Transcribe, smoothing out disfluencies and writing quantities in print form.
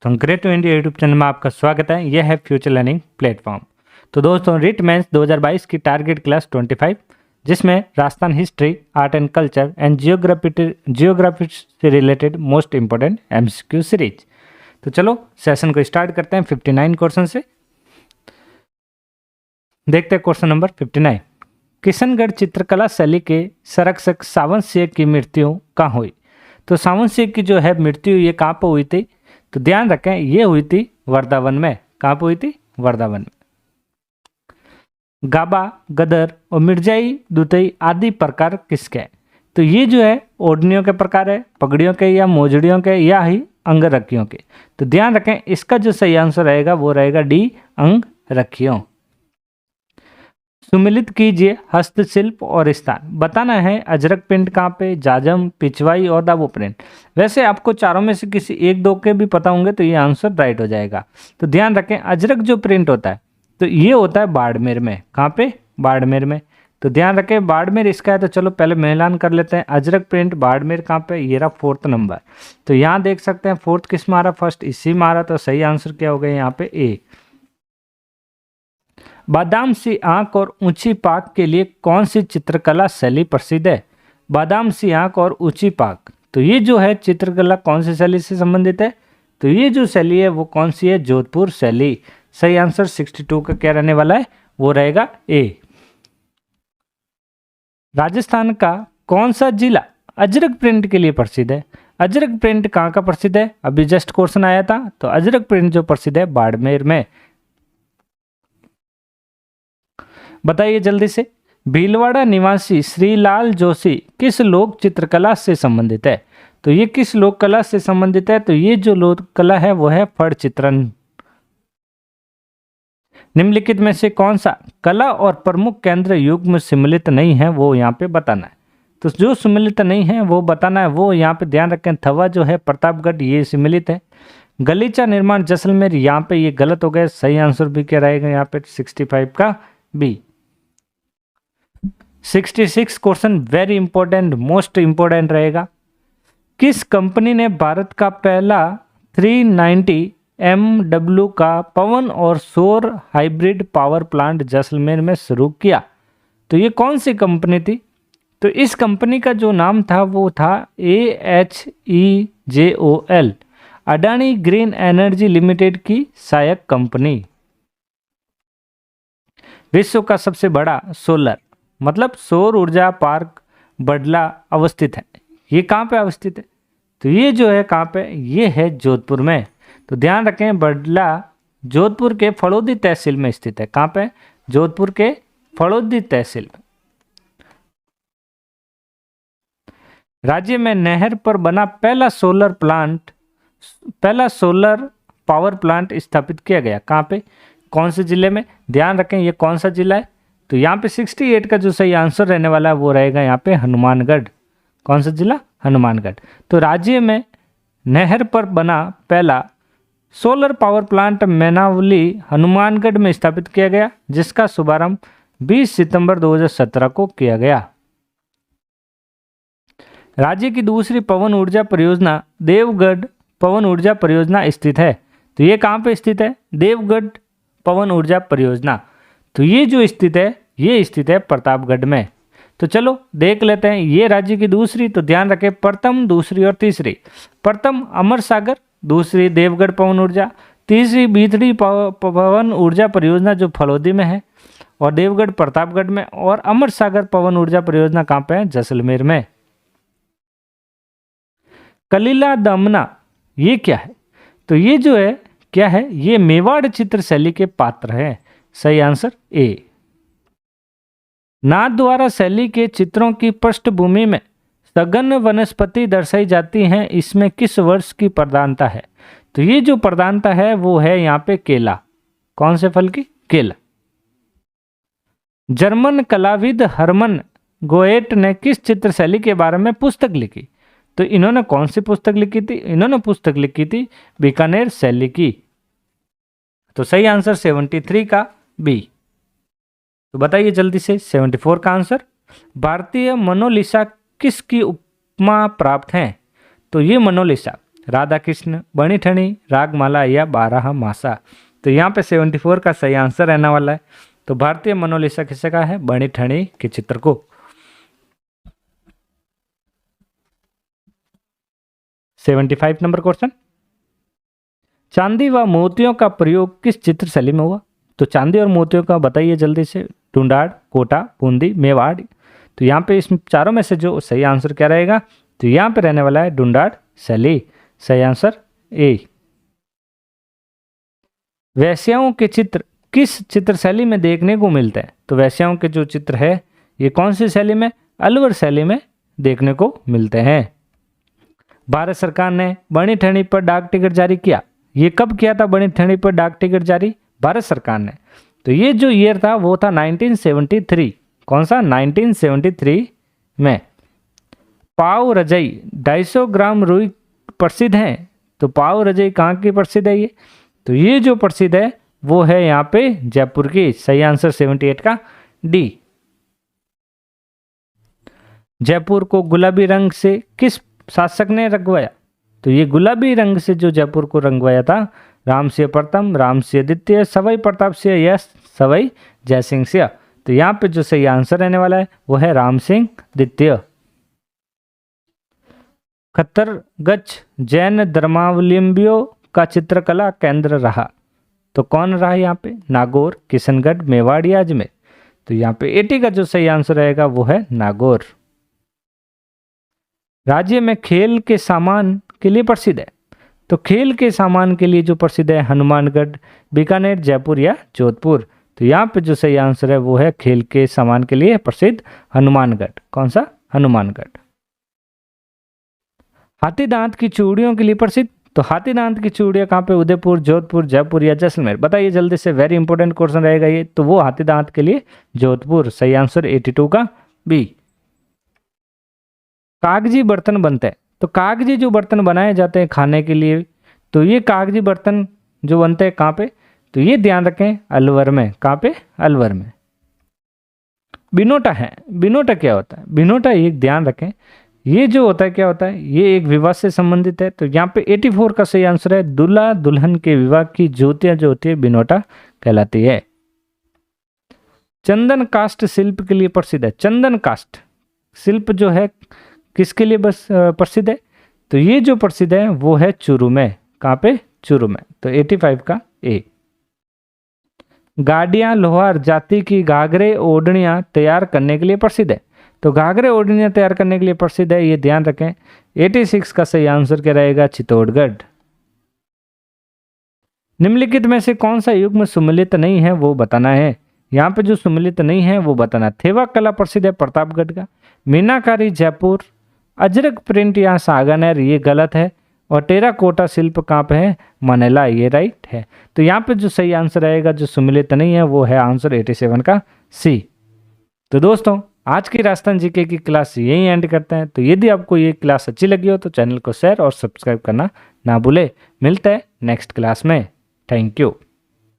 तो great to India YouTube channel में आपका स्वागत है। यह है फ्यूचर लर्निंग प्लेटफॉर्म। तो दोस्तों, रिट मेंस 2022 की टारगेट क्लास 25, जिसमें Rajasthan history, art and culture and geography से related most important MCQ series. तो चलो सेशन को स्टार्ट करते हैं 59 क्वेश्चन से। देखते हैं क्वेश्चन नंबर 59। किशनगढ़ चित्रकला शैली के संरक्षक सावंत सिंह की मृत्यु कहाँ हुई? तो सावंत सिंह की जो है मृत्यु ये कहाँ पर हुई थी? तो ध्यान रखें, ये हुई थी वृंदावन में। कहाँ पर हुई थी? वृंदावन में। गाबा, गदर और मिर्जाई, दुतई आदि प्रकार किसके हैं? तो ये जो है ओढ़नियों के प्रकार है, पगड़ियों के या मोजड़ियों के या ही अंगरखियों के। तो ध्यान रखें, इसका जो सही आंसर रहेगा वो रहेगा डी, अंगरखियों। सुमिलित कीजिए हस्तशिल्प और स्थान। बताना है अजरक प्रिंट कहाँ पे, जाजम, पिछवाई और दाबो प्रिंट। वैसे आपको चारों में से किसी एक दो के भी पता होंगे तो ये आंसर राइट हो जाएगा। तो ध्यान रखें, अजरक जो प्रिंट होता है तो ये होता है बाड़मेर में। कहाँ पे? बाड़मेर में। तो ध्यान रखें, बाड़मेर इसका है। तो चलो पहले मिलान कर लेते हैं। अजरक प्रिंट बाड़मेर कहाँ पे? ये रहा 4th नंबर। तो यहाँ देख सकते हैं 4th किस मारा? फर्स्ट इसी मारा। तो सही आंसर क्या हो गया यहाँ पे? ए। बादाम सी आंख और ऊंची पाक के लिए कौन सी चित्रकला शैली प्रसिद्ध है? बादाम सी आंख और ऊंची पाक, तो ये जो है चित्रकला कौन सी शैली से संबंधित है? तो ये जो शैली है वो कौन सी है? जोधपुर शैली। सही आंसर 62 का क्या रहने वाला है? वो रहेगा ए। राजस्थान का कौन सा जिला अजरक प्रिंट के लिए प्रसिद्ध है? अजरक प्रिंट कहाँ का प्रसिद्ध है? अभी जस्ट क्वेश्चन आया था। तो अजरक प्रिंट जो प्रसिद्ध है बाड़मेर में। बताइए जल्दी से। भीलवाड़ा निवासी श्रीलाल जोशी किस लोक चित्रकला से संबंधित है? तो ये किस लोक कला से संबंधित है? तो ये जो लोक कला है वो है फड़ चित्रण। निम्नलिखित में से कौन सा कला और प्रमुख केंद्र युग में सम्मिलित नहीं है? वो यहाँ पे बताना है। तो जो सम्मिलित नहीं है वो बताना है। वो यहाँ पे ध्यान रखें, थवा जो है प्रतापगढ़ ये सम्मिलित है। गलीचा निर्माण जैसलमेर, यहाँ पे ये गलत हो गया। सही आंसर भी क्या रहेगा यहाँ पे? 65 का b. 66 question very important, most important रहेगा। किस कंपनी ने भारत का पहला 390 MW का पवन और सौर हाइब्रिड पावर प्लांट जैसलमेर में शुरू किया? तो ये कौन सी कंपनी थी? तो इस कंपनी का जो नाम था वो था AHEJOL, Adani green energy limited की सहायक कंपनी। विश्व का सबसे बड़ा सोलर मतलब सौर ऊर्जा पार्क बडला अवस्थित है। ये कहाँ पे अवस्थित है? तो ये जो है कहाँ पे? ये है जोधपुर में। तो ध्यान रखें, बडला जोधपुर के फड़ौदी तहसील में स्थित है। कहाँ पे? जोधपुर के फड़ौदी तहसील में। राज्य में नहर पर बना पहला सोलर पावर प्लांट स्थापित किया गया। कहाँ पे? कौन से जिले में? ध्यान रखें, ये कौन सा जिला है? तो यहाँ पे 68 का जो सही आंसर रहने वाला है वो रहेगा यहाँ पे हनुमानगढ़। कौन सा जिला? हनुमानगढ़। तो राज्य में नहर पर बना पहला सोलर पावर प्लांट मैनावली हनुमानगढ़ में स्थापित किया गया, जिसका शुभारंभ 20 सितंबर 2017 को किया गया। राज्य की दूसरी पवन ऊर्जा परियोजना देवगढ़ पवन ऊर्जा परियोजना स्थित है। तो ये कहाँ पे स्थित है? देवगढ़ पवन ऊर्जा परियोजना। तो ये जो स्थित है ये स्थित है प्रतापगढ़ में। तो चलो देख लेते हैं ये राज्य की दूसरी। तो ध्यान रखें, प्रथम, दूसरी और तीसरी। प्रथम अमर सागर, दूसरी देवगढ़ पवन ऊर्जा, तीसरी बीथड़ी पवन ऊर्जा परियोजना जो फलौदी में है, और देवगढ़ प्रतापगढ़ में, और अमर सागर पवन ऊर्जा परियोजना कहाँ पे है? जैसलमेर में। कलीला दमना ये क्या है? तो ये जो है क्या है? ये मेवाड़ चित्र शैली के पात्र हैं। सही आंसर ए। नाथद्वारा शैली के चित्रों की पृष्ठभूमि में सघन वनस्पति दर्शाई जाती हैं। इसमें किस वर्ष की प्रधानता है? तो ये जो प्रधानता है वो है यहाँ पे केला। कौन से फल की? केला। जर्मन कलाविद हरमन गोएट ने किस चित्र शैली के बारे में पुस्तक लिखी? तो इन्होंने कौन सी पुस्तक लिखी थी? इन्होंने पुस्तक लिखी थी बीकानेर शैली की। तो सही आंसर 73 का बी। तो बताइए जल्दी से 74 का आंसर। भारतीय मोनालिसा किसकी उपमा प्राप्त है? तो ये मोनालिसा राधा कृष्ण, बणिठनी, रागमाला या 12 मासा। तो यहाँ पे 74 का सही आंसर रहने वाला है। तो भारतीय मोनालिसा किसे कहा है? बणिठनी के चित्र को। 75 नंबर क्वेश्चन, चांदी व मोतियों का प्रयोग किस चित्र शैली में हुआ? तो चांदी और मोतियों का बताइए जल्दी से। ढूंढाड़, कोटा, बूंदी, मेवाड़। तो यहाँ पे इस चारों में से जो सही आंसर क्या रहेगा? तो यहाँ पे रहने वाला है ढूंढाड़ शैली। सही आंसर ए। वैश्याओं के चित्र किस चित्र शैली में देखने को मिलते हैं? तो वैश्याओं के जो चित्र है ये कौन सी शैली में? अलवर शैली में देखने को मिलते हैं। भारत सरकार ने बणिठनी पर डाक टिकट जारी किया, ये कब किया था? बणिठनी पर डाक टिकट जारी भारत सरकार ने। तो ये जो ईयर था वो था 1973। कौन सा? 1973 में। पाव रजई 250 ग्राम रुई प्रसिद्ध है। तो पाव रजई कहाँ की प्रसिद्ध है ये? तो ये जो प्रसिद्ध है वो है यहाँ पे जयपुर की। सही आंसर 78 का डी। जयपुर को गुलाबी रंग से किस शासक ने रंगवाया? तो ये गुलाबी रंग से जो जयपुर को रंगवाया था, राम सिंह प्रथम, राम सिंह द्वितीय, सवाई प्रताप सिंह या सवाई जयसिंह सिंह। तो यहाँ पे जो सही आंसर रहने वाला है वो है राम सिंह द्वितीय। खत्तरगच्छ जैन धर्मावलंबियों का चित्रकला केंद्र रहा। तो कौन रहा यहाँ पे? नागौर, किशनगढ़, मेवाड़ या अजमेर। तो यहाँ पे 80 का जो सही आंसर रहेगा वो है नागौर। राज्य में खेल के सामान के लिए प्रसिद्ध है। तो खेल के सामान के लिए जो प्रसिद्ध है हनुमानगढ़, बीकानेर, जयपुर या जोधपुर। तो यहाँ पे जो सही आंसर है वो है खेल के सामान के लिए प्रसिद्ध हनुमानगढ़। कौन सा? हनुमानगढ़। हाथी दांत की चूड़ियों के लिए प्रसिद्ध। तो हाथी दांत की चूड़ियाँ कहाँ पे? उदयपुर, जोधपुर, जयपुर या जैसलमेर। बताइए जल्दी से, वेरी इंपॉर्टेंट क्वेश्चन रहेगा ये। तो वो हाथी दांत के लिए जोधपुर। सही आंसर 82 का बी। कागजी बर्तन बनते हैं। तो कागजी जो बर्तन बनाए जाते हैं खाने के लिए, तो ये कागजी बर्तन जो बनते हैं कहाँ पे? तो ये ध्यान रखें अलवर में। कहाँ पे? अलवर में। बिनोटा है। बिनोटा क्या होता है? बिनोटा एक ध्यान रखें, ये जो होता है क्या होता है? ये एक विवाह से संबंधित है। तो यहाँ पे 84 का सही आंसर है दूल्हा दुल्हन के विवाह की ज्योतियां जो होती है बिनोटा कहलाती है। चंदन काष्ठ शिल्प के लिए प्रसिद्ध है। चंदन काष्ठ शिल्प जो है किसके लिए बस प्रसिद्ध है? तो ये जो प्रसिद्ध है वो है चूरू में। कहाँ पे? चूरू में। तो 85 का ए। गाड़ियाँ लोहार जाति की घाघरे ओढ़नियाँ तैयार करने के लिए प्रसिद्ध है। तो घाघरे ओढ़नियाँ तैयार करने के लिए प्रसिद्ध है, ये ध्यान रखें। 86 का सही आंसर क्या रहेगा? चित्तौड़गढ़। निम्नलिखित में से कौन सा युग में सुमेलित नहीं है वो बताना है। यहाँ पे जो सुमेलित नहीं है वो बताना। थेवा कला प्रसिद्ध है प्रतापगढ़ का। मीनाकारी जयपुर, अजरक प्रिंट यहाँ सागानेर, ये गलत है। और टेराकोटा शिल्प कहाँ पे है? मनेला, ये राइट है। तो यहाँ पे जो सही आंसर रहेगा जो सुमेलित नहीं है वो है आंसर 87 का सी। तो दोस्तों आज की राजस्थान जीके की क्लास यहीं एंड करते हैं। तो यदि आपको ये क्लास अच्छी लगी हो तो चैनल को शेयर और सब्सक्राइब करना ना भूले। मिलते हैं नेक्स्ट क्लास में। Thank you.